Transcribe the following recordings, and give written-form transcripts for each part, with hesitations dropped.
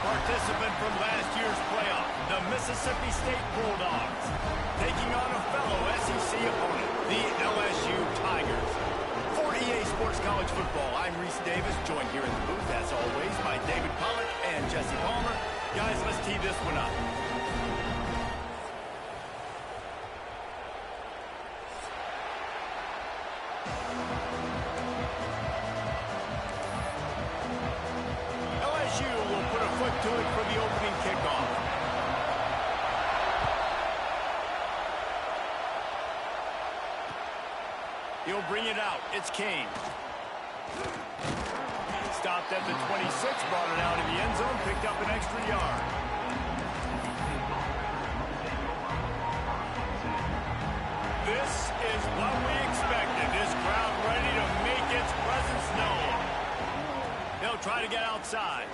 participant from last year's playoff, the Mississippi State Bulldogs, taking on a fellow SEC opponent, the LSU Tigers. For EA Sports College Football, I'm Reese Davis, joined here in the booth, as always, by David Pollack and Jesse Palmer. Guys, let's tee this one up. LSU will put a foot to it for the opening kickoff. He'll bring it out. It's Kane. Stopped at the 26, brought it out in the end zone, picked up an extra yard. This is what we expected. This crowd ready to make its presence known. They'll try to get outside.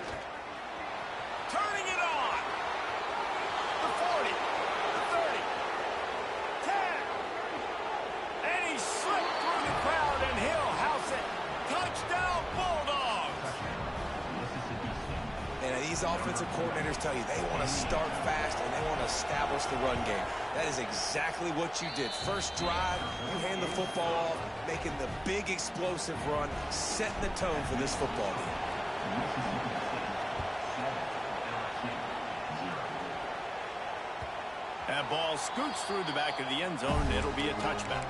Turning it on. The 40, the 30, 10. And he slipped through the crowd, and he'll house it. Touchdown, Bulldogs. And these offensive coordinators tell you they want to start fast and they want to establish the run game. That is exactly what you did. First drive, you hand the football off, making the big explosive run, setting the tone for this football game. That ball scoots through the back of the end zone, and it'll be a touchback.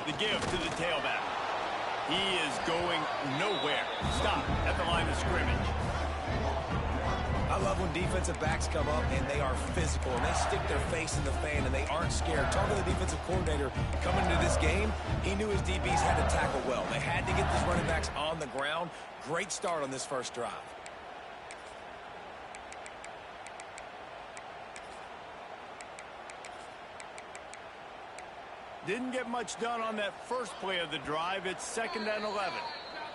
The give to the tailback. He is going nowhere. Stop at the line of scrimmage. I love when defensive backs come up and they are physical and they stick their face in the fan and they aren't scared. Talking to the defensive coordinator coming into this game, he knew his DBs had to tackle well. They had to get these running backs on the ground. Great start on this first drive. Didn't get much done on that first play of the drive. It's 2nd and 11.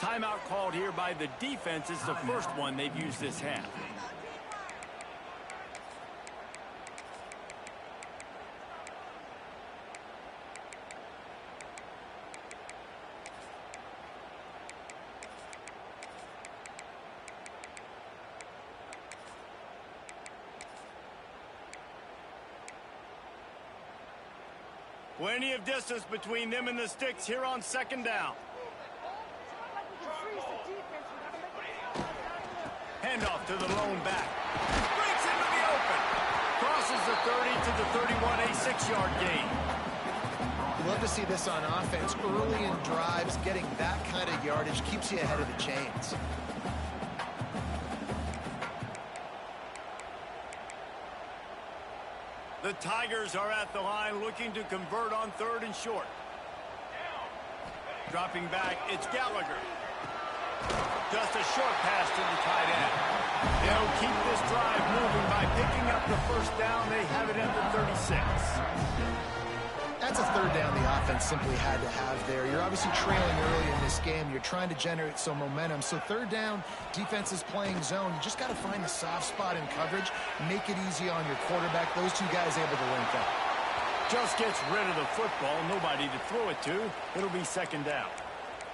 Timeout called here by the defense. It's the first one they've used this half. Plenty of distance between them and the sticks here on 2nd down. Handoff to the lone back. Breaks into the open. Crosses the 30 to the 31, a 6-yard gain. You love to see this on offense. Early in drives, getting that kind of yardage keeps you ahead of the chains. The Tigers are at the line looking to convert on 3rd and short. Dropping back, it's Gallagher. Just a short pass to the tight end. They'll keep this drive moving by picking up the first down. They have it at the 36. That's a 3rd down the offense simply had to have there. You're obviously trailing early in this game. You're trying to generate some momentum. So 3rd down, defense is playing zone. You just got to find the soft spot in coverage, make it easy on your quarterback. Those two guys able to link up. Just gets rid of the football, nobody to throw it to. It'll be 2nd down.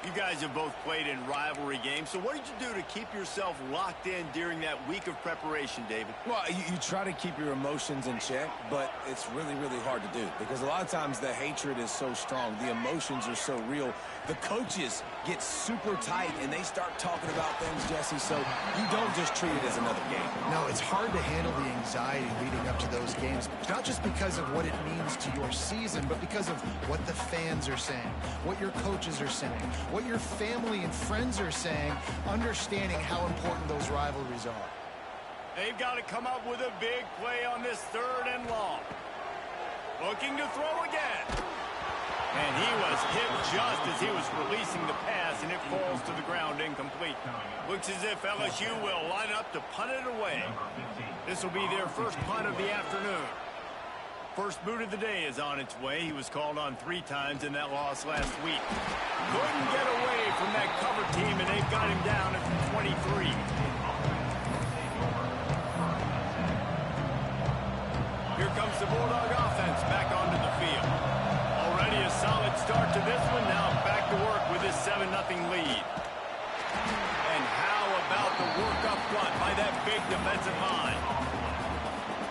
You guys have both played in rivalry games, so what did you do to keep yourself locked in during that week of preparation, David? Well, you try to keep your emotions in check, but it's really, really hard to do because a lot of times the hatred is so strong. The emotions are so real. The coaches get super tight, and they start talking about things, Jesse, so you don't just treat it as another game. No, it's hard to handle the anxiety leading up to those games, not just because of what it means to your season, but because of what the fans are saying, what your coaches are saying, what your family and friends are saying, understanding how important those rivalries are. They've got to come up with a big play on this 3rd and long. Looking to throw again. And he was hit just as he was releasing the pass, and it falls to the ground incomplete. Looks as if LSU will line up to punt it away. This will be their first punt of the afternoon. first boot of the day is on its way. He was called on 3 times in that loss last week. Couldn't get away from that cover team, and they got him down at the 23. Here comes the Bulldog offense back onto the field. Already a solid start to this one. Now back to work with this 7-0 lead. And how about the work up front by that big defensive line?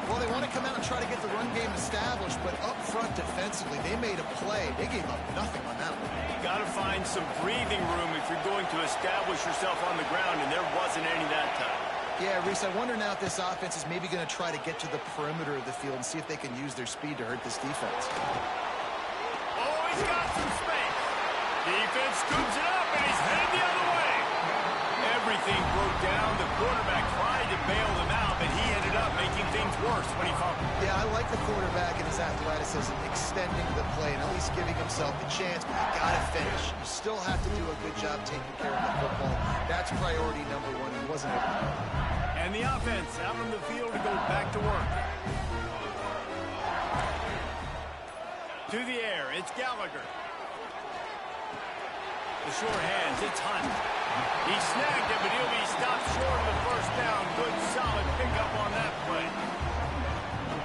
Well, they want to come out and try to get the run game established, but up front defensively, they made a play. They gave up nothing on that one. You got to find some breathing room if you're going to establish yourself on the ground, and there wasn't any that time. Yeah, Reese, I wonder now if this offense is maybe going to try to get to the perimeter of the field and see if they can use their speed to hurt this defense. Oh, he's got some space. Defense scoops it up, and he's headed the other way. Everything broke down. The quarterback tried to bail them out, but he ended up making things worse when he fumbled. Yeah, I like the quarterback and his athleticism, extending the play and at least giving himself the chance, but you got to finish. You still have to do a good job taking care of the football. That's priority number 1. He wasn't able to. And the offense out on the field to go back to work. To the air, it's Gallagher. The short hands, it's Hunt. He snagged it, but he'll be stopped short of the first down. Good, solid pickup on that play.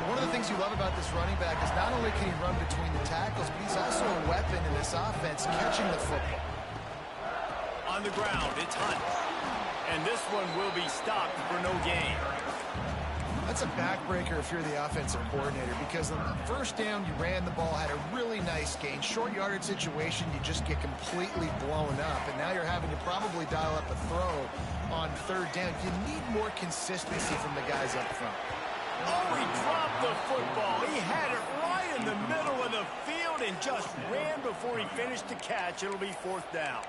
One of the things you love about this running back is not only can he run between the tackles, but he's also a weapon in this offense, catching the football. On the ground, it's Hunt. And this one will be stopped for no gain. That's a backbreaker if you're the offensive coordinator, because on the first down, you ran the ball, had a really nice gain. Short yardage situation, you just get completely blown up, and now you're having to probably dial up a throw on 3rd down. You need more consistency from the guys up front. Oh, he dropped the football. He had it right in the middle of the field and just ran before he finished the catch. It'll be 4th down.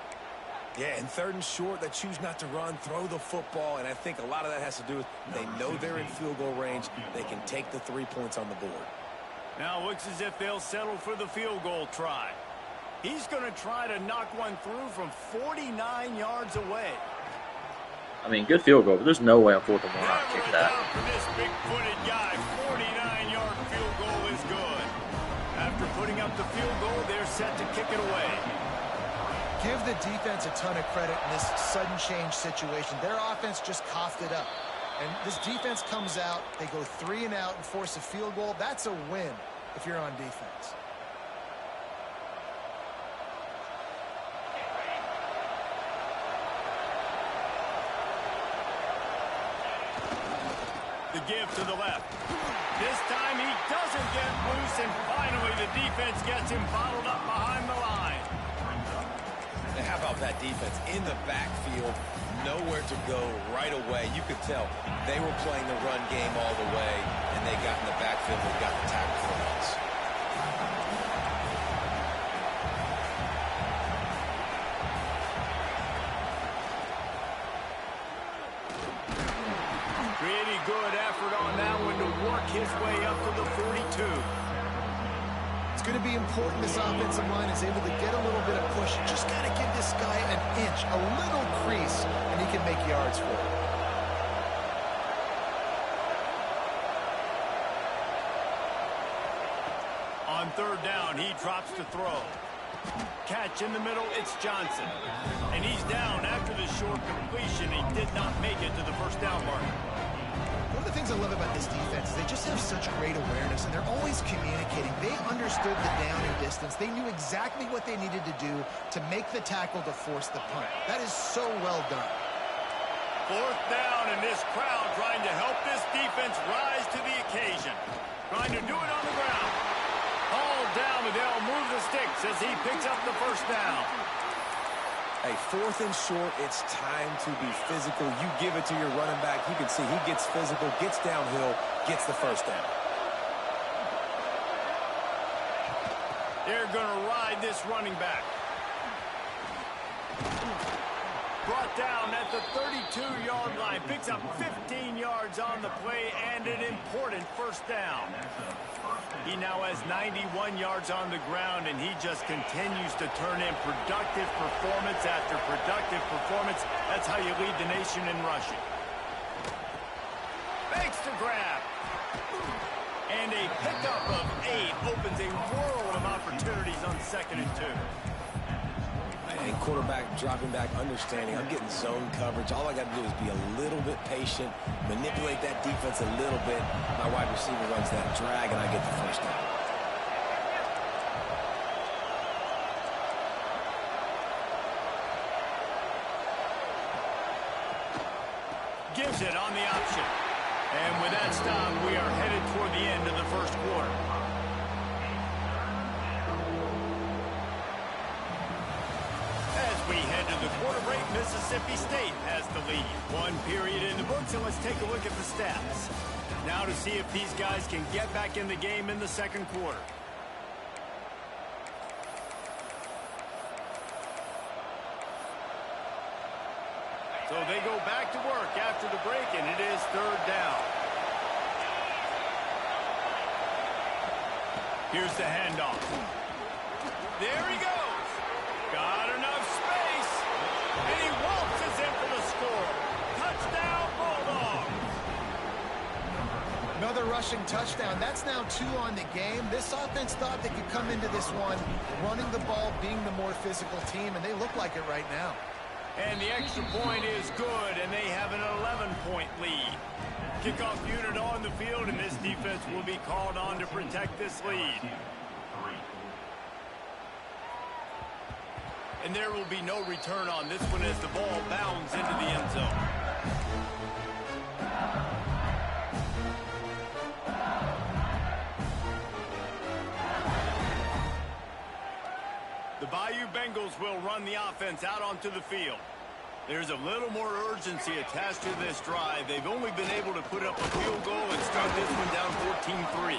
Yeah, and 3rd and short, they choose not to run, throw the football, and I think a lot of that has to do with they know they're in field goal range. They can take the 3 points on the board. Now looks as if they'll settle for the field goal try. He's going to try to knock one through from 49 yards away. I mean, good field goal, but there's no way on 4th and 1 I'll kick that. For this big-footed guy, 49-yard field goal is good. After putting up the field goal, they're set to kick it away. Give the defense a ton of credit in this sudden change situation. Their offense just coughed it up. And this defense comes out, they go 3 and out and force a field goal. That's a win if you're on defense. The give to the left. This time he doesn't get loose, and finally the defense gets him bottled up behind the line. And how about that defense in the backfield, nowhere to go right away. You could tell they were playing the run game all the way, and they got in the backfield and got the tackle for once. Pretty good effort on that one to work his way up to the 42. It's going to be important this offensive line is able to get a little bit of push. Just got to give this guy an inch, a little crease, and he can make yards for it. On 3rd down, he drops to throw. Catch in the middle, it's Johnson. And he's down after the short completion. He did not make it to the first down mark. One of the things I love about this defense is they just have such great awareness, and they're always communicating. They understood the down and distance. They knew exactly what they needed to do to make the tackle to force the punt. That is so well done. 4th down, and this crowd trying to help this defense rise to the occasion. Trying to do it on the ground. All down, but they'll move the sticks as he picks up the first down. Hey, 4th and short, it's time to be physical. You give it to your running back. You can see he gets physical, gets downhill, gets the first down. They're going to ride this running back. Brought down at the 32-yard line. Picks up 15 yards on the play and an important first down. He now has 91 yards on the ground, and he just continues to turn in productive performance after productive performance. That's how you lead the nation in rushing. Fakes to grab. And a pickup of 8 opens a world of opportunities on 2nd and 2. And quarterback dropping back, understanding I'm getting zone coverage. All I got to do is be a little bit patient, manipulate that defense a little bit. My wide receiver runs that drag, and I get the first down. Gives it on the option. And with that stop, we are headed toward the end of the first quarter. As we head to the quarter break, Mississippi State has the lead. 1 period in the books, and let's take a look at the stats. Now to see if these guys can get back in the game in the second quarter. So they go back to work after the break, and it is 3rd down. Here's the handoff. There he goes. Got enough space. And he waltzes in for the score. Touchdown, Bulldogs. Another rushing touchdown. That's now 2 on the game. This offense thought they could come into this one running the ball, being the more physical team, and they look like it right now. And the extra point is good, and they have an 11-point lead. Kickoff unit on the field, and this defense will be called on to protect this lead. And there will be no return on this one as the ball bounds into the end zone. The Bayou Bengals will run the offense out onto the field. There's a little more urgency attached to this drive. They've only been able to put up a field goal and start this one down 14-3.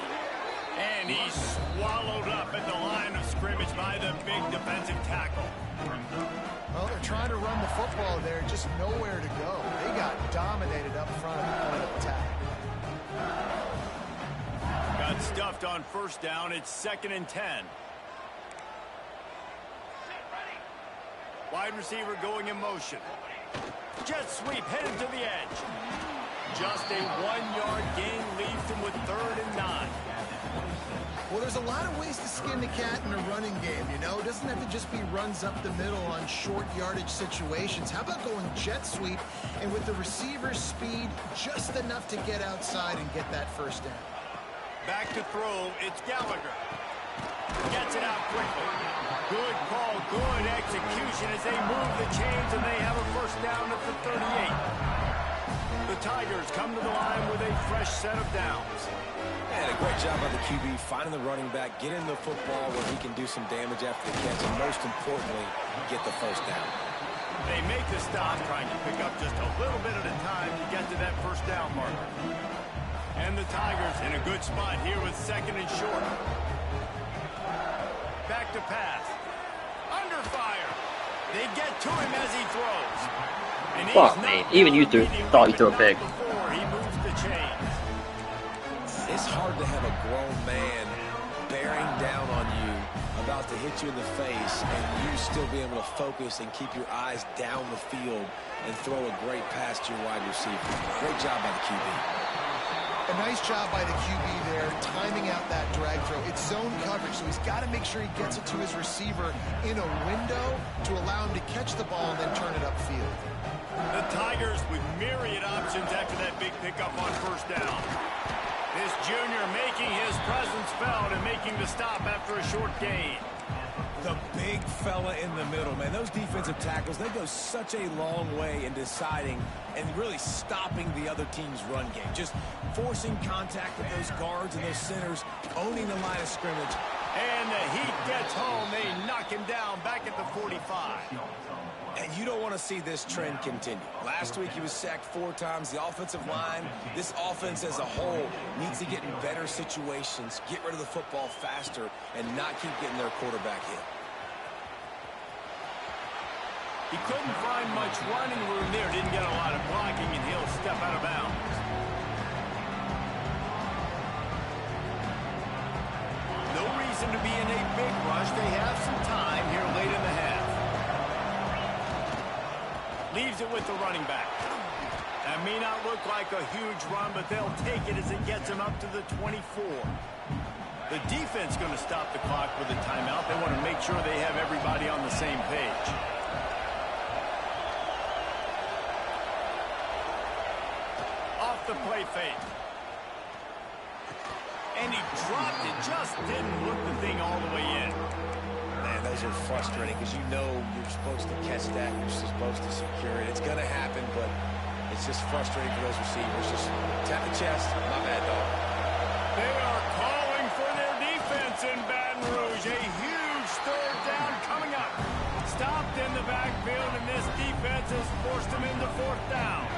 And he's swallowed up at the line of scrimmage by the big defensive tackle. Well, they're trying to run the football there, just nowhere to go. They got dominated up front at the point of attack. Got stuffed on 1st down. It's 2nd and 10. Wide receiver going in motion. Jet sweep headed to the edge. Just a 1-yard gain leaves him with 3rd and 9. Well, there's a lot of ways to skin the cat in a running game, you know? It doesn't have to just be runs up the middle on short yardage situations. How about going jet sweep and with the receiver's speed, just enough to get outside and get that 1st down? Back to throw, it's Gallagher. Gets it out quickly. Good call, good execution as they move the chains, and they have a 1st down at the 38. The Tigers come to the line with a fresh set of downs. And a great job by the QB finding the running back, getting the football where he can do some damage after the catch, and most importantly, get the 1st down. They make the stop, trying to pick up just a little bit at a time to get to that 1st down marker. And the Tigers in a good spot here with 2nd and short. Back to pass. Under fire. They get to him as he throws. And Fuck me. Even you thought you threw a pick. Before he moves the chains. It's hard to have a grown man bearing down on you, about to hit you in the face, and you still be able to focus and keep your eyes down the field and throw a great pass to your wide receiver. Great job by the QB. A nice job by the QB there, timing out that drag throw. It's zone coverage, so he's got to make sure he gets it to his receiver in a window to allow him to catch the ball and then turn it upfield. The Tigers with myriad options after that big pickup on 1st down. This junior making his presence felt and making the stop after a short gain. The big fella in the middle, man. Those defensive tackles, they go such a long way in deciding and really stopping the other team's run game. Just forcing contact with those guards and those centers, owning the line of scrimmage. And the heat gets home. They knock him down back at the 45. And you don't want to see this trend continue. Last week he was sacked 4 times. The offensive line, this offense as a whole, needs to get in better situations, get rid of the football faster, and not keep getting their quarterback hit. He couldn't find much running room there. Didn't get a lot of blocking, and he'll step out of bounds. No reason to be in a big rush. They have some time here late in the half. Leaves it with the running back. And may not look like a huge run, but they'll take it as it gets them up to the 24. The defense going to stop the clock with a timeout. They want to make sure they have everybody on the same page. Off the play fake. And he dropped it. Just didn't look the thing all the way in. Man, those are frustrating because you know you're supposed to catch that. You're supposed to secure it. It's going to happen, but it's just frustrating for those receivers. Just tap the chest. My bad, dog. They are calling for their defense in Baton Rouge. A huge third down coming up. Stopped in the backfield, and this defense has forced them into fourth down.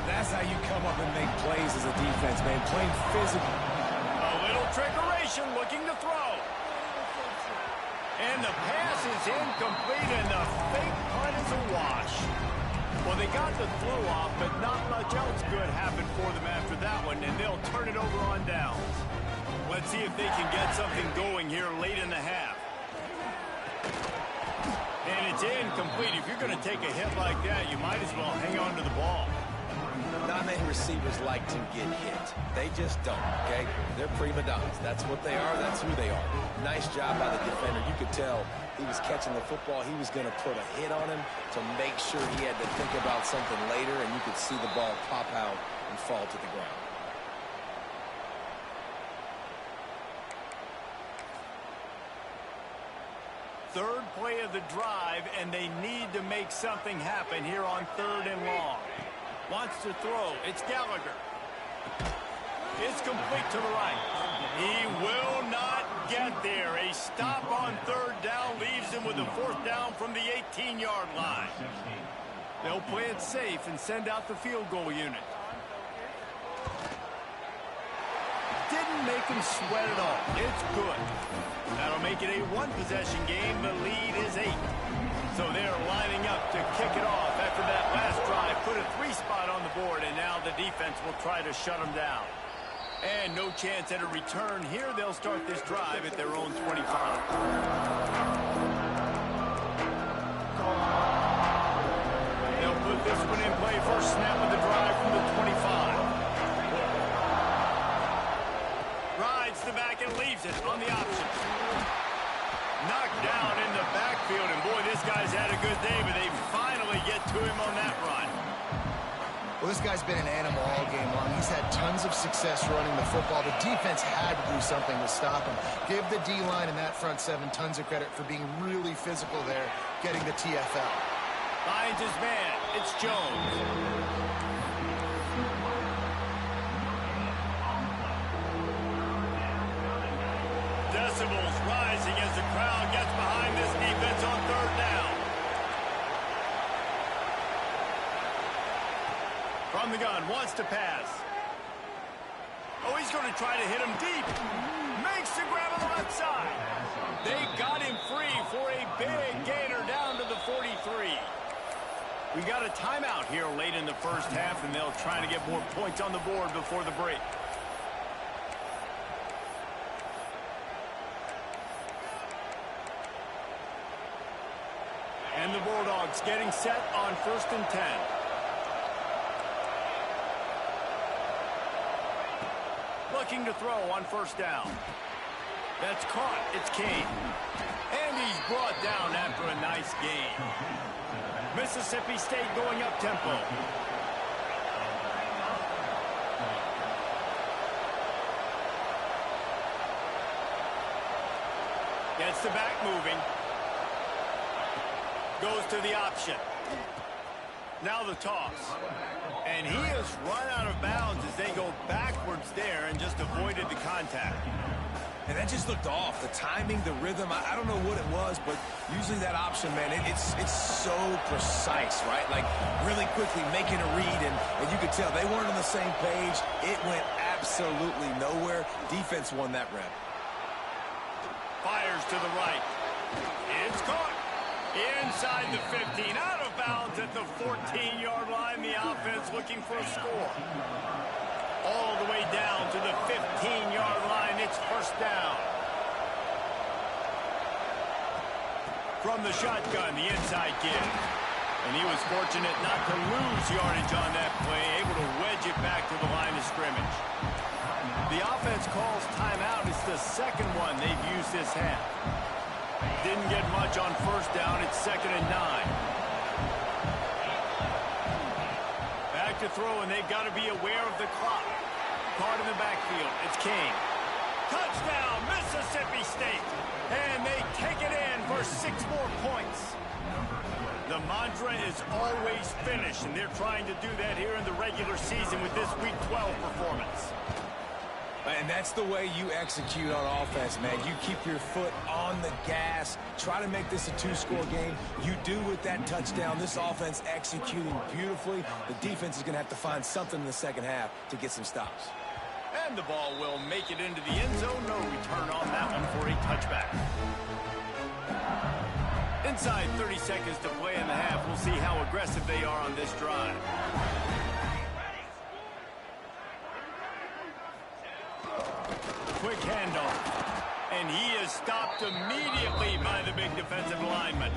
That's how you come up and make plays as a defense, man. Playing physical. A little trickeration, looking to throw. And the pass is incomplete, and the fake punt is a wash. Well, they got the throw off, but not much else good happened for them after that one, and they'll turn it over on downs. Let's see if they can get something going here late in the half. And it's incomplete. If you're going to take a hit like that, you might as well hang on to the ball. Not many receivers like to get hit. They just don't, okay? They're prima donnas. That's what they are. That's who they are. Nice job by the defender. You could tell he was catching the football. He was going to put a hit on him to make sure he had to think about something later, and you could see the ball pop out and fall to the ground. Third play of the drive, and they need to make something happen here on 3rd and long. Wants to throw. It's Gallagher. It's complete to the right. He will not get there. A stop on 3rd down leaves him with a 4th down from the 18-yard line. They'll play it safe and send out the field goal unit. Didn't make him sweat at all. It's good. That'll make it a one-possession game. The lead is 8. So they're lining up to kick it off after that last drive. Put a 3-spot on the board, and now the defense will try to shut them down. And no chance at a return here. They'll start this drive at their own 25. They'll put this one in play. First snap of the drive from the 25. Rides the back and leaves it on the option. Knocked down in the backfield, and boy, this guy's had a good day, but they finally get to him on that run. Well, this guy's been an animal all game long. He's had tons of success running the football. The defense had to do something to stop him. Give the D-line and that front 7 tons of credit for being really physical there, getting the TFL. Finds his man. It's Jones. Decibels rising as the crowd gets behind this defense on 3rd down. From the gun, wants to pass. Oh, he's going to try to hit him deep. Makes the grab on the left side. They got him free for a big gainer down to the 43. We got a timeout here late in the first half, and they'll try to get more points on the board before the break. And the Bulldogs getting set on 1st and 10. Looking to throw on 1st down. That's caught. It's Kane. And he's brought down after a nice gain. Mississippi State going up tempo. Gets the back moving. Goes to the option. Now the toss. And he has run out of bounds as they go backwards there and just avoided the contact. And that just looked off. The timing, the rhythm, I don't know what it was, but usually that option, man, it's so precise, right? Like really quickly making a read, and you could tell they weren't on the same page. It went absolutely nowhere. Defense won that rep. Fires to the right. It's caught. Inside the 15, out of bounds at the 14-yard line. The offense looking for a score. All the way down to the 15-yard line. It's 1st down. From the shotgun, the inside give. And he was fortunate not to lose yardage on that play, able to wedge it back to the line of scrimmage. The offense calls timeout. It's the second one they've used this half. Didn't get much on first down. It's 2nd and 9. Back to throw, and they've got to be aware of the clock. Caught in the backfield. It's King. Touchdown, Mississippi State. And they take it in for 6 more points. The mantra is always finish, and they're trying to do that here in the regular season with this Week 12 performance. And that's the way you execute on offense, man. You keep your foot on the gas. Try to make this a 2-score game. You do with that touchdown. This offense executing beautifully. The defense is going to have to find something in the second half to get some stops. And the ball will make it into the end zone. No return on that one for a touchback. Inside 30 seconds to play in the half. We'll see how aggressive they are on this drive. Quick handoff. And he is stopped immediately by the big defensive lineman.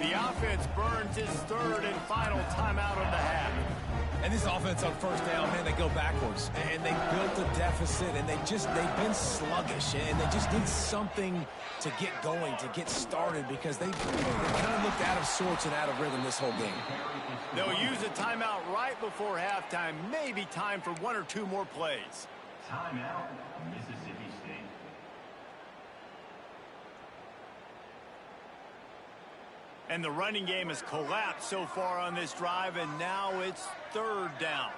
The offense burns its 3rd and final timeout of the half. And this offense on first down, man, they go backwards. And they built a deficit, and they've been sluggish. And they just need something to get going, to get started, because they kind of looked out of sorts and out of rhythm this whole game. They'll use a timeout right before halftime. Maybe time for 1 or 2 more plays. Timeout, Mississippi State. And the running game has collapsed so far on this drive, and now it's 3rd down.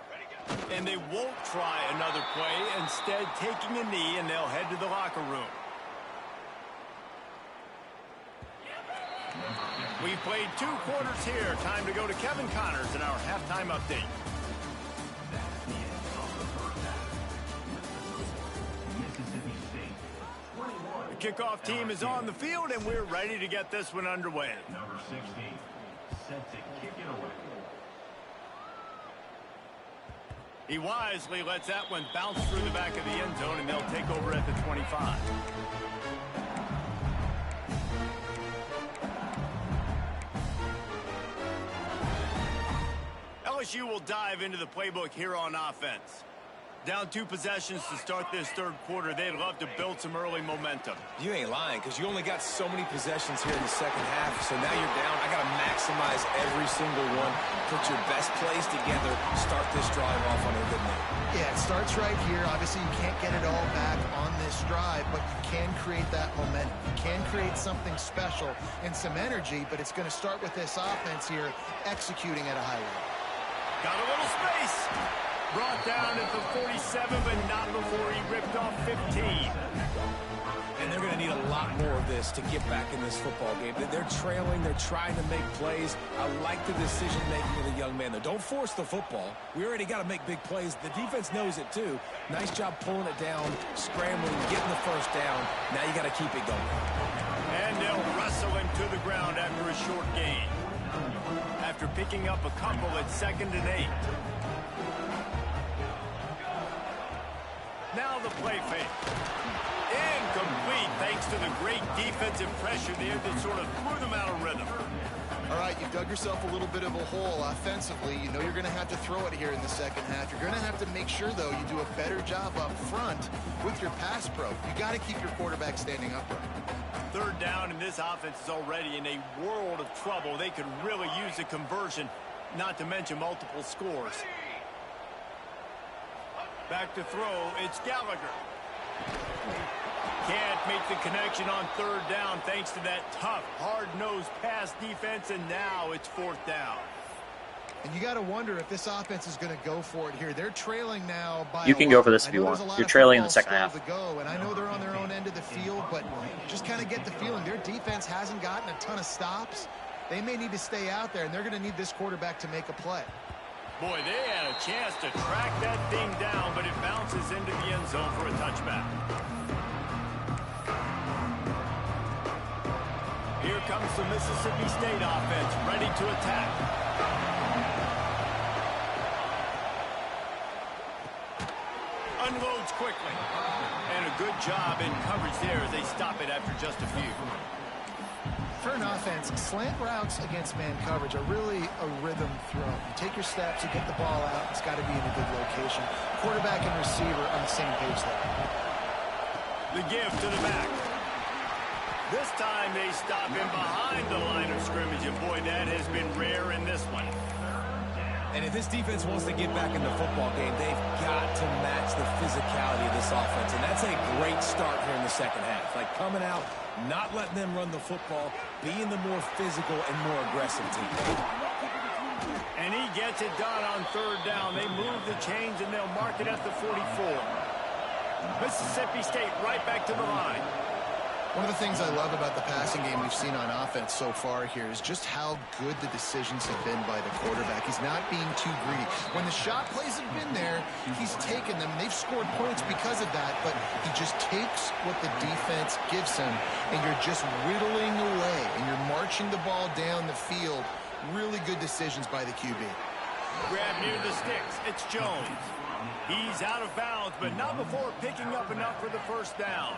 And they won't try another play, instead taking a knee, and they'll head to the locker room. We've played 2 quarters here. Time to go to Kevin Connors in our halftime update. The kickoff team is on the field, and we're ready to get this one underway. Number 16, set to kick it away. He wisely lets that one bounce through the back of the end zone, and they'll take over at the 25. LSU will dive into the playbook here on offense. Down 2 possessions to start this 3rd quarter. They'd love to build some early momentum. You ain't lying, because you only got so many possessions here in the second half. So now you're down. I got to maximize every single one. Put your best plays together. Start this drive off on a good note. Yeah, it starts right here. Obviously, you can't get it all back on this drive, but you can create that momentum. You can create something special and some energy, but it's going to start with this offense here executing at a high level. Got a little space. Brought down at the 47, but not before he ripped off 15. And they're going to need a lot more of this to get back in this football game. They're trailing. They're trying to make plays. I like the decision-making of the young man, though. Don't force the football. We already got to make big plays. The defense knows it, too. Nice job pulling it down, scrambling, getting the first down. Now you got to keep it going. And they'll wrestle him to the ground after a short gain. After picking up a couple at 2nd and 8. Now the play fake. Incomplete thanks to the great defensive pressure there that sort of threw them out of rhythm. All right, you've dug yourself a little bit of a hole offensively. You know you're going to have to throw it here in the second half. You're going to have to make sure, though, you do a better job up front with your pass pro. You got to keep your quarterback standing upright. 3rd down, and this offense is already in a world of trouble. They could really use a conversion, not to mention multiple scores. Back to throw, it's Gallagher. Can't make the connection on 3rd down thanks to that tough, hard-nosed pass defense, and now it's 4th down. And you got to wonder if this offense is going to go for it here. They're trailing now by You can go for this if you want. You're trailing in the second half. And I know they're on their own end of the field, but just kind of get the feeling their defense hasn't gotten a ton of stops. They may need to stay out there, and they're going to need this quarterback to make a play. Boy, they had a chance to track that thing down, but it bounces into the end zone for a touchback. Here comes the Mississippi State offense, ready to attack. Unloads quickly. And a good job in coverage there as they stop it after just a few. For an offense, slant routes against man coverage are really a rhythm throw. You take your steps, you get the ball out, it's got to be in a good location. Quarterback and receiver on the same page there. The give to the back. This time they stop him behind the line of scrimmage, and boy, that has been rare in this one. And if this defense wants to get back in the football game, they've got to match the physicality of this offense. And that's a great start here in the second half. Like coming out, not letting them run the football, being the more physical and more aggressive team. And he gets it done on third down. They move the chains, and they'll mark it at the 44. Mississippi State right back to the line. One of the things I love about the passing game we've seen on offense so far here is just how good the decisions have been by the quarterback. He's not being too greedy. When the shot plays have been there, he's taken them. They've scored points because of that, but he just takes what the defense gives him, and you're just whittling away, and you're marching the ball down the field. Really good decisions by the QB. Grab near the sticks. It's Jones. He's out of bounds, but not before picking up enough for the first down.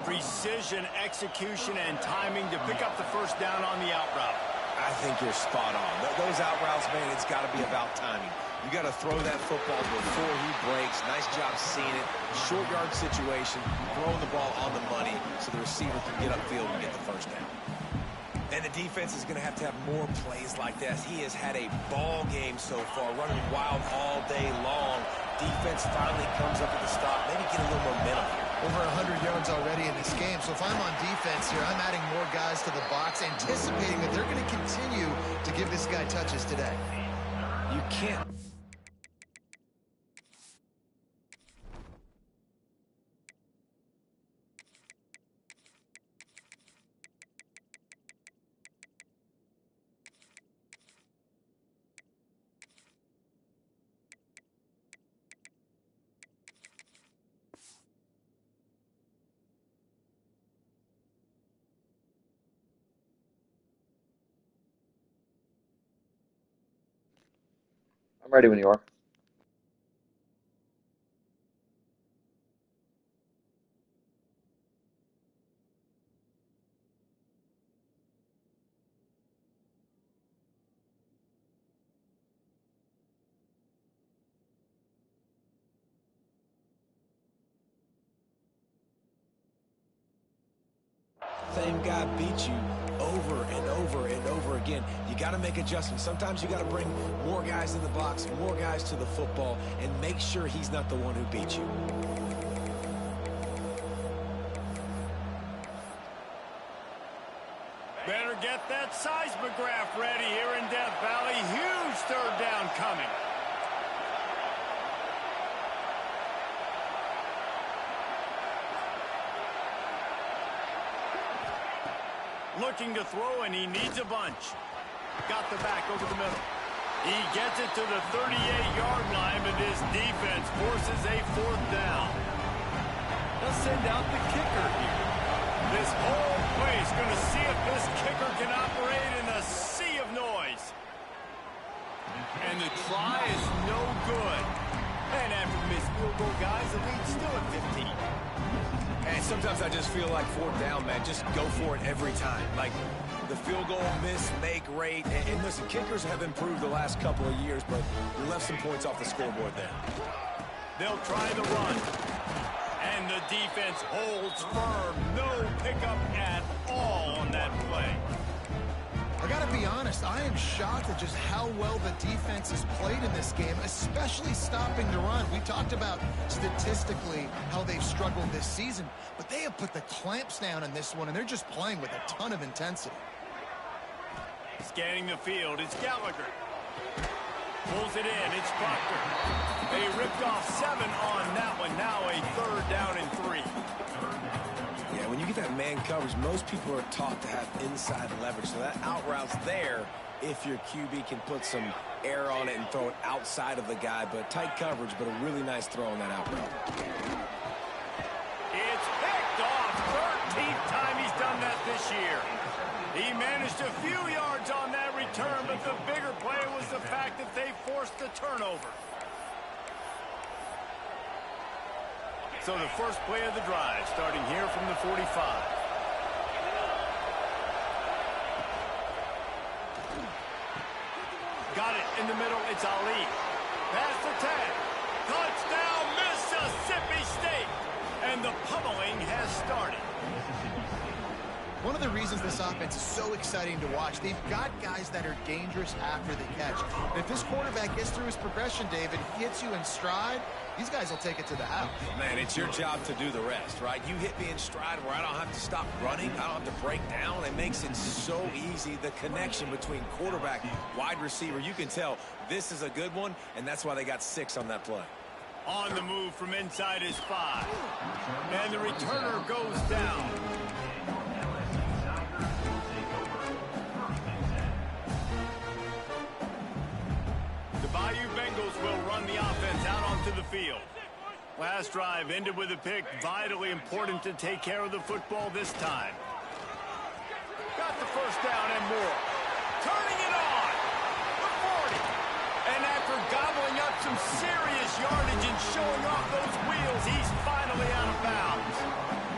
Precision, execution, and timing to pick up the first down on the out route. I think you're spot on. Those out routes, man, it's got to be about timing. You got to throw that football before he breaks. Nice job seeing it. Short yard situation, throwing the ball on the money so the receiver can get upfield and get the first down. And the defense is going to have more plays like this. He has had a ball game so far, running wild all day long. Defense finally comes up with a stop. Maybe get a little momentum here. Over 100 yards already in this game. So if I'm on defense here, I'm adding more guys to the box, anticipating that they're going to continue to give this guy touches today. You can't. I'm ready when you are. Same guy beat you over and over and over again. You got to make adjustments. Sometimes you got to bring more guys in the box, more guys to the football, and make sure he's not the one who beat you. Better get that seismograph ready here in Death Valley. Huge third down coming. Looking to throw, and he needs a bunch. Got the back over the middle. He gets it to the 38-yard line, but this defense forces a fourth down. They'll send out the kicker here. This whole place going to see if this kicker can operate in a sea of noise. And the try is no good. And after the missed field goal, guys, the lead's still at 15. And sometimes I just feel like fourth down, man. Just go for it every time. Like the field goal, miss, make, rate. And listen, kickers have improved the last couple of years, but we left some points off the scoreboard there. They'll try the run. And the defense holds firm. No pickup at all on that play. I got to be honest, I am shocked at just how well the defense has played in this game, especially stopping the run. We talked about statistically how they've struggled this season, but they have put the clamps down in this one, and they're just playing with a ton of intensity. Scanning the field, it's Gallagher. Pulls it in, it's Proctor. They ripped off 7 on that one. Now a third down and 3. Yeah, when you get that man coverage, most people are taught to have inside leverage. So that out route's there if your QB can put some air on it and throw it outside of the guy. But tight coverage, but a really nice throw on that out route. It's picked off. 13th time he's done that this year. He managed a few yards on that return, but the bigger play was the fact that they forced the turnover. So the first play of the drive, starting here from the 45. Got it in the middle. It's Ali. Pass the tag. Touchdown, Mississippi State. And the pummeling has started. One of the reasons this offense is so exciting to watch, they've got guys that are dangerous after the catch. If this quarterback gets through his progression, David, hits you in stride, these guys will take it to the house. Man, it's your job to do the rest, right? You hit me in stride where I don't have to stop running. I don't have to break down. It makes it so easy. The connection between quarterback, wide receiver, you can tell this is a good one, and that's why they got 6 on that play. On the move from inside his 5. And the returner goes down. The Bayou Bengals will run the offense out onto the field. Last drive ended with a pick. Vitally important to take care of the football this time. Got the first down and more. Turning it on. The 40. And after gobbling up some serious yardage and showing off those wheels, he's finally out of bounds.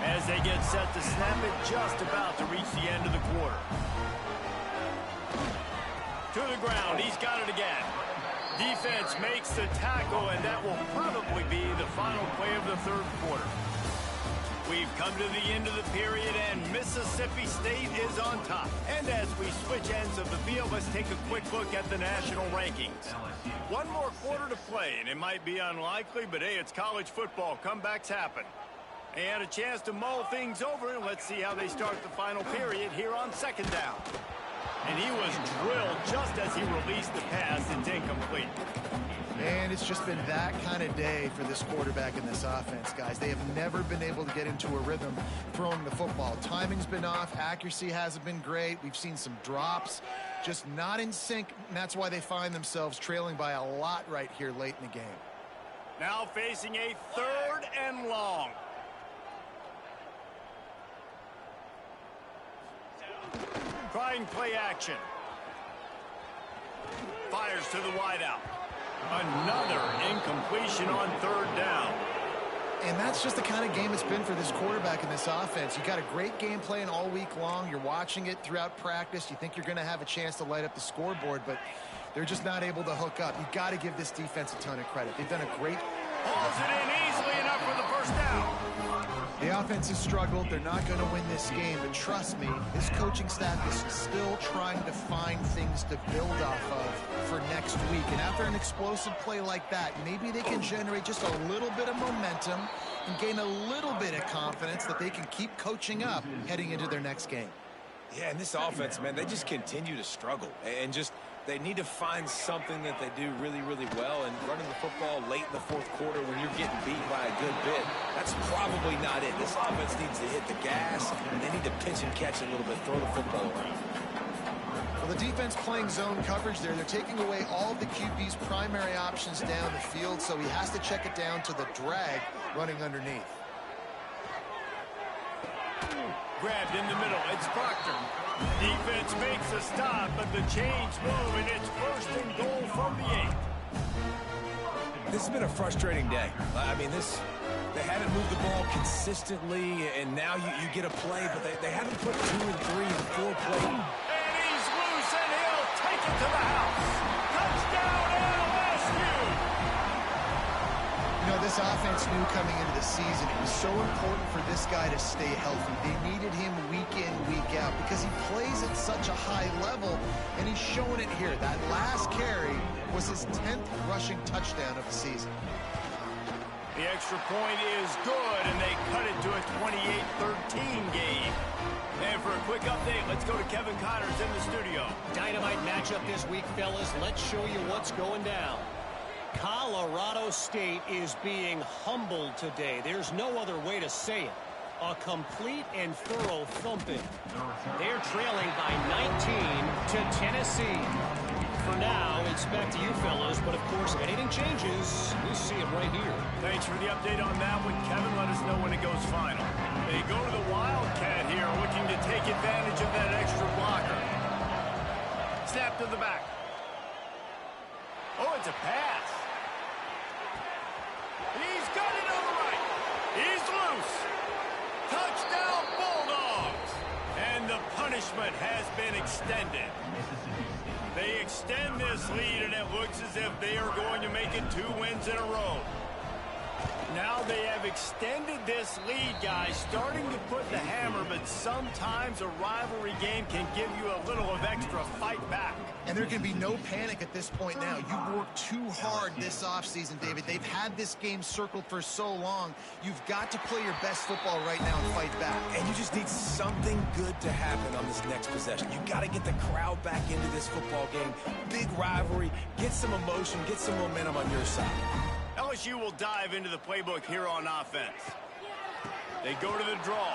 As they get set to snap it, just about to reach the end of the quarter. To the ground, he's got it again. Defense makes the tackle, and that will probably be the final play of the third quarter. We've come to the end of the period, and Mississippi State is on top. And as we switch ends of the field, let's take a quick look at the national rankings. One more quarter to play, and it might be unlikely, but hey, it's college football. Comebacks happen. They had a chance to mull things over, and let's see how they start the final period here on second down. And he was drilled just as he released the pass. It's incomplete. And it's just been that kind of day for this quarterback in this offense, guys. They have never been able to get into a rhythm throwing the football. Timing's been off. Accuracy hasn't been great. We've seen some drops, just not in sync, and that's why they find themselves trailing by a lot right here late in the game. Now facing a 3rd and long. Trying play action. Fires to the wideout. Another incompletion on 3rd down. And that's just the kind of game it's been for this quarterback in this offense. You got a great game plan all week long. You're watching it throughout practice. You think you're going to have a chance to light up the scoreboard, but they're just not able to hook up. You've got to give this defense a ton of credit. They've done a great... Hauls it in easily enough for the first down. The offense has struggled. They're not going to win this game, but trust me, this coaching staff is still trying to find things to build off of for next week. And after an explosive play like that, maybe they can generate just a little bit of momentum and gain a little bit of confidence that they can keep coaching up heading into their next game. Yeah, and this offense, man, they just continue to struggle. And just, they need to find something that they do really, really well. And running the football late in the fourth quarter when you're getting beat by a good bit, that's probably not it. This offense needs to hit the gas, and they need to pitch and catch a little bit, throw the football around. Well, the defense playing zone coverage there. They're taking away all of the QB's primary options down the field, so he has to check it down to the drag running underneath. Grabbed in the middle. It's Proctor. Defense makes a stop, but the chains move, and it's 1st and goal from the 8. This has been a frustrating day. I mean, they haven't moved the ball consistently, and now you get a play, but they haven't put 2 and 3 and 4 play. And he's loose, and he'll take it to the house. Touchdown, LSU! You know, this offense knew coming into the season it was so important for this guy to stay healthy. They needed him week in, week out because he plays at such a high level, and he's showing it here. That last carry was his 10th rushing touchdown of the season. The extra point is good, and they cut it to a 28-13 game. And for a quick update, let's go to Kevin Connors in the studio. Dynamite matchup this week, fellas. Let's show you what's going down. Colorado State is being humbled today. There's no other way to say it. A complete and thorough thumping. They're trailing by 19 to Tennessee. For now, it's back to you fellas, but of course, if anything changes, we'll see it right here. Thanks for the update on that one, Kevin. Let us know when it goes final. They go to the Wildcat here, looking to take advantage of that extra blocker. Snap to the back. Oh, it's a pass. He's got it on the right. He's loose. Touchdown, Bulldogs. And the punishment has been extended. They extend this lead, and it looks as if they are going to make it 2 wins in a row. Now they have extended this lead, guys, starting to put the hammer, but sometimes a rivalry game can give you a little of extra fight back. And there can be no panic at this point now. You've worked too hard this offseason, David. They've had this game circled for so long. You've got to play your best football right now and fight back. And you just need something good to happen on this next possession. You got to get the crowd back into this football game. Big rivalry. Get some emotion. Get some momentum on your side. LSU will dive into the playbook here on offense. They go to the draw.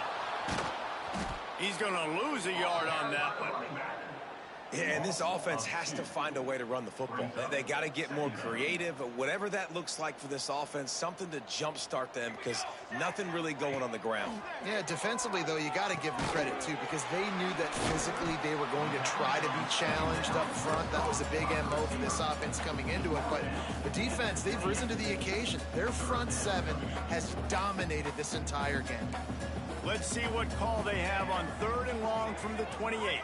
He's going to lose a yard on that one. Yeah, and this offense has to find a way to run the football. They got to get more creative, whatever that looks like for this offense, something to jumpstart them because nothing really going on the ground. Yeah, defensively, though, you got to give them credit, too, because they knew that physically they were going to try to be challenged up front. That was a big MO for this offense coming into it. But the defense, they've risen to the occasion. Their front seven has dominated this entire game. Let's see what call they have on 3rd and long from the 28.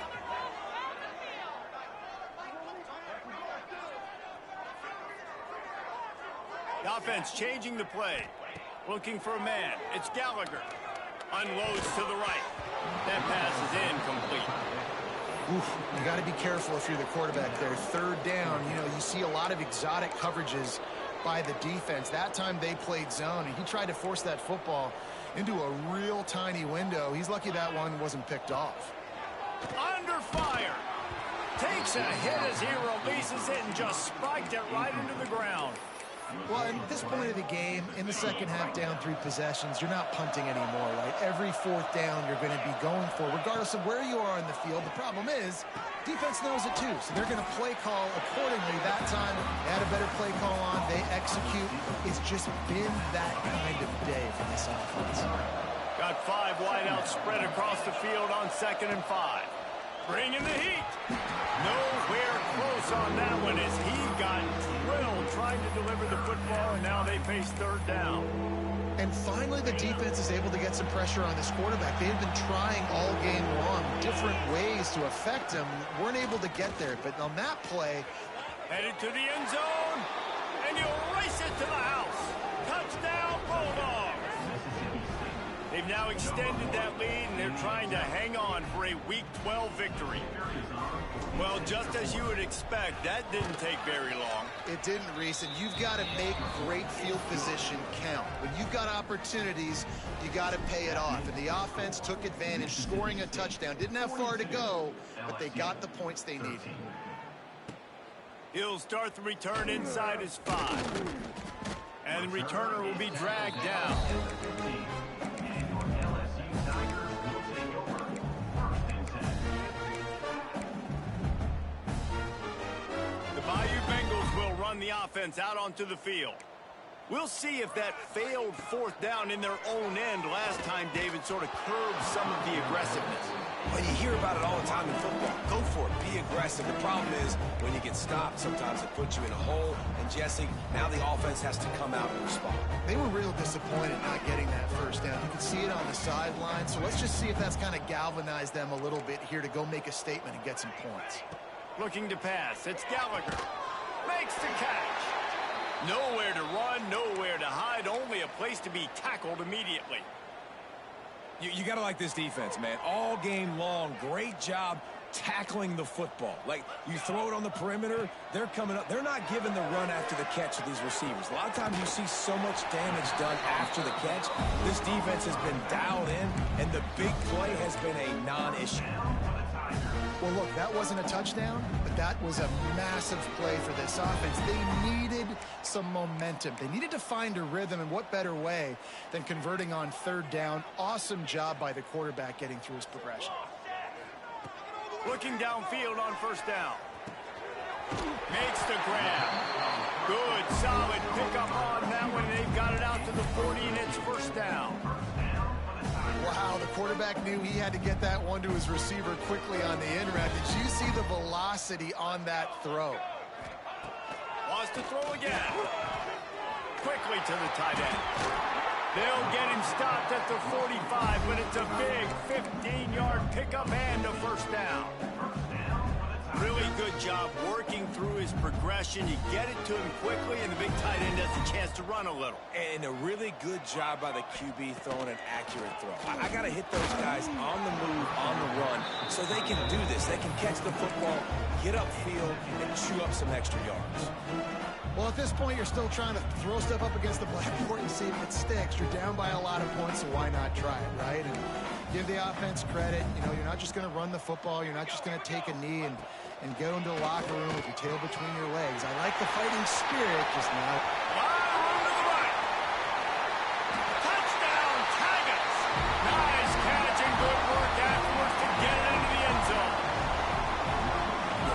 The offense changing the play. Looking for a man. It's Gallagher. Unloads to the right. That pass is incomplete. Oof, you got to be careful if you're the quarterback there. 3rd down, you know, you see a lot of exotic coverages by the defense. That time they played zone, and he tried to force that football into a real tiny window. He's lucky that one wasn't picked off. Under fire. Takes a hit as he releases it and just spiked it right into the ground. Well, at this point of the game, in the second half, down 3 possessions, you're not punting anymore, right? Every 4th down you're going to be going for, regardless of where you are in the field. The problem is, defense knows it too, so they're going to play call accordingly. That time, they had a better play call on. They execute. It's just been that kind of day for this offense. Got 5 wideouts spread across the field on 2nd and 5. Bringing the heat. Nowhere close on that one as he got drilled trying to deliver the football, and now they face 3rd down. And finally, the defense is able to get some pressure on this quarterback. They've been trying all game long, different ways to affect him. Weren't able to get there, but on that play... Headed to the end zone, and you race it to the house. Touchdown, Bulldogs. They've now extended that lead, and they're trying to hang on for a Week 12 victory. Well, just as you would expect, that didn't take very long. It didn't, Reese, and you've got to make great field position count. When you've got opportunities, you got to pay it off. And the offense took advantage, scoring a touchdown. Didn't have far to go, but they got the points they needed. He'll start the return inside his 5. And the returner will be dragged down. The offense out onto the field. We'll see if that failed 4th down in their own end last time, David, sort of curbed some of the aggressiveness. Well, you hear about it all the time in football. Go for it. Be aggressive. The problem is when you get stopped, sometimes it puts you in a hole. And, Jesse, now the offense has to come out and respond. They were real disappointed not getting that 1st down. You can see it on the sideline. So let's just see if that's kind of galvanized them a little bit here to go make a statement and get some points. Looking to pass. It's Gallagher. Makes the catch. Nowhere to run, nowhere to hide, only a place to be tackled immediately. You got to like this defense, man. All game long, great job tackling the football. Like, you throw it on the perimeter, they're coming up. They're not giving the run after the catch to these receivers. A lot of times you see so much damage done after the catch. This defense has been dialed in, and the big play has been a non-issue. Well, look, that wasn't a touchdown, but that was a massive play for this offense. They needed some momentum. They needed to find a rhythm, and what better way than converting on 3rd down. Awesome job by the quarterback getting through his progression. Looking downfield on 1st down. Makes the grab. Good, solid pickup on that one. They've got it out to the 40, and it's 1st down. Wow, the quarterback knew he had to get that one to his receiver quickly on the in route. Did you see the velocity on that throw? Wants to throw again. Quickly to the tight end. They'll get him stopped at the 45, but it's a big 15-yard pickup and a 1st first down. Really good job working through his progression. You get it to him quickly, and the big tight end has a chance to run a little. And a really good job by the QB throwing an accurate throw. I got to hit those guys on the move, on the run, so they can do this. They can catch the football, get upfield, and chew up some extra yards. Well, at this point, you're still trying to throw stuff up against the blackboard and see if it sticks. You're down by a lot of points, so why not try it, right? And give the offense credit. You know, you're not just going to run the football. You're not just going to take a knee and go into the locker room with your tail between your legs. I like the fighting spirit, just not. Touchdown, Tigers! Nice catch and good work afterwards to get it into the end zone.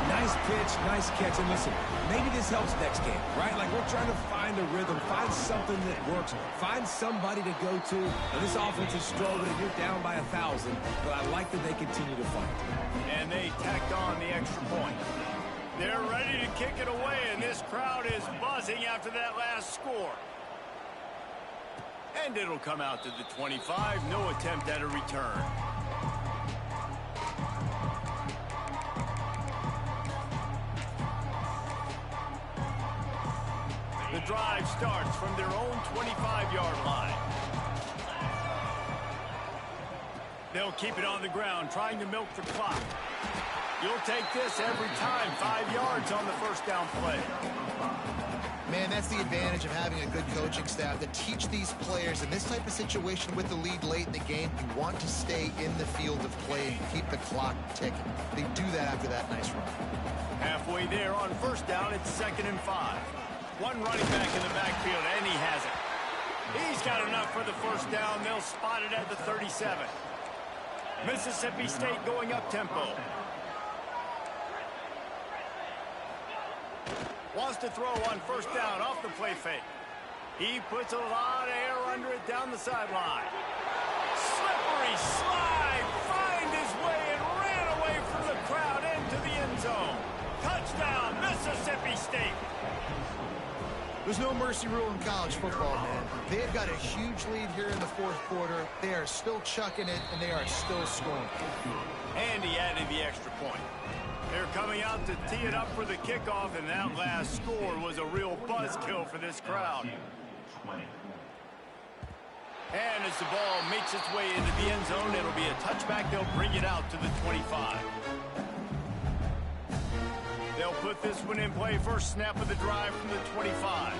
Nice pitch, nice catch. And listen, maybe this helps next game, right? Like, we're trying to find a rhythm, find something that works, find somebody to go to. And this offense is struggling. You're down by 1,000, but I like that they continue to fight. And they tacked on the extra point. They're ready to kick it away, and this crowd is buzzing after that last score. And it'll come out to the 25. No attempt at a return. The drive starts from their own 25-yard line. They'll keep it on the ground, trying to milk the clock. You'll take this every time. 5 yards on the first down play. Man, that's the advantage of having a good coaching staff to teach these players in this type of situation with the lead late in the game. You want to stay in the field of play and keep the clock ticking. They do that after that nice run. Halfway there on first down, it's 2nd and 5. One running back in the backfield, and he has it. He's got enough for the first down. They'll spot it at the 37. Mississippi State going up-tempo. Wants to throw on first down off the play fake. He puts a lot of air under it down the sideline. Slippery slide, find his way and ran away from the crowd into the end zone. Touchdown, Mississippi State. There's no mercy rule in college football, man. They've got a huge lead here in the fourth quarter. They are still chucking it, and they are still scoring. And he added the extra point. They're coming out to tee it up for the kickoff, and that last score was a real buzzkill for this crowd. And as the ball makes its way into the end zone, it'll be a touchback. They'll bring it out to the 25. They'll put this one in play. First snap of the drive from the 25.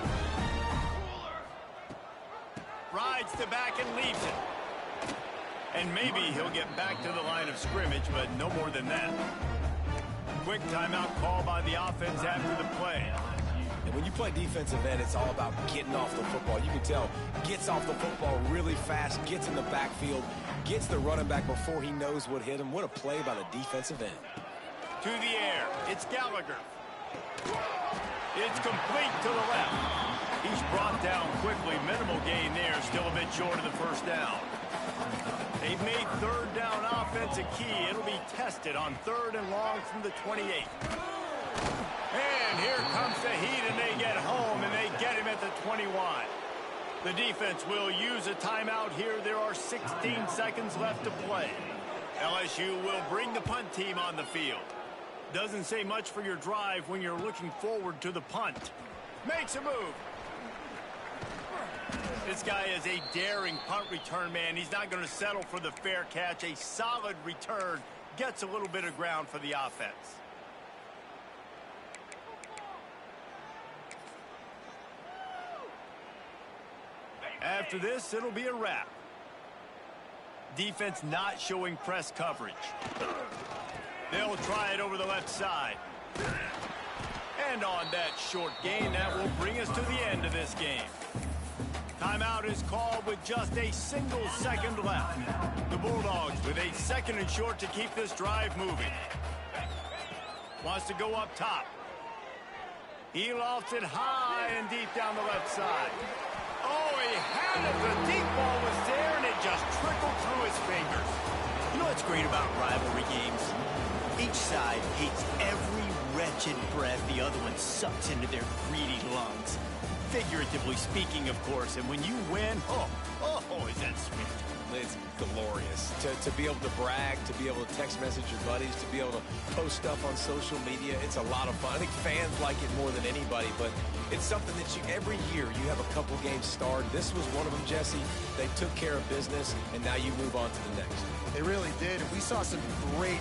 Rides the back and leaves it. And maybe he'll get back to the line of scrimmage, but no more than that. Quick timeout call by the offense after the play. And when you play defensive end, it's all about getting off the football. You can tell, gets off the football really fast, gets in the backfield, gets the running back before he knows what hit him. What a play by the defensive end. To the air, it's Gallagher. It's complete to the left. He's brought down quickly. Minimal gain there, still a bit short of the first down. They've made third down offense a key. It'll be tested on 3rd and long from the 28. And here comes the heat, and they get home, and they get him at the 21. The defense will use a timeout here. There are 16 seconds left to play. LSU will bring the punt team on the field. Doesn't say much for your drive when you're looking forward to the punt. Makes a move. This guy is a daring punt return man. He's not going to settle for the fair catch. A solid return gets a little bit of ground for the offense. After this, it'll be a wrap. Defense not showing press coverage. They'll try it over the left side. And on that short gain, that will bring us to the end of this game. Timeout is called with just a single second left. The Bulldogs with a 2nd and short to keep this drive moving. Wants to go up top. He lofts it high and deep down the left side. Oh, he had it. The deep ball was there, and it just trickled through his fingers. You know what's great about rivalry games? Each side hates every wretched breath the other one sucks into their greedy lungs. Figuratively speaking, of course, and when you win, oh, is that sweet. It's glorious to be able to brag, to be able to text message your buddies, to be able to post stuff on social media. It's a lot of fun. I think fans like it more than anybody, but it's something that every year you have a couple games starred. This was one of them, Jesse. They took care of business, and now you move on to the next. They really did. We saw some great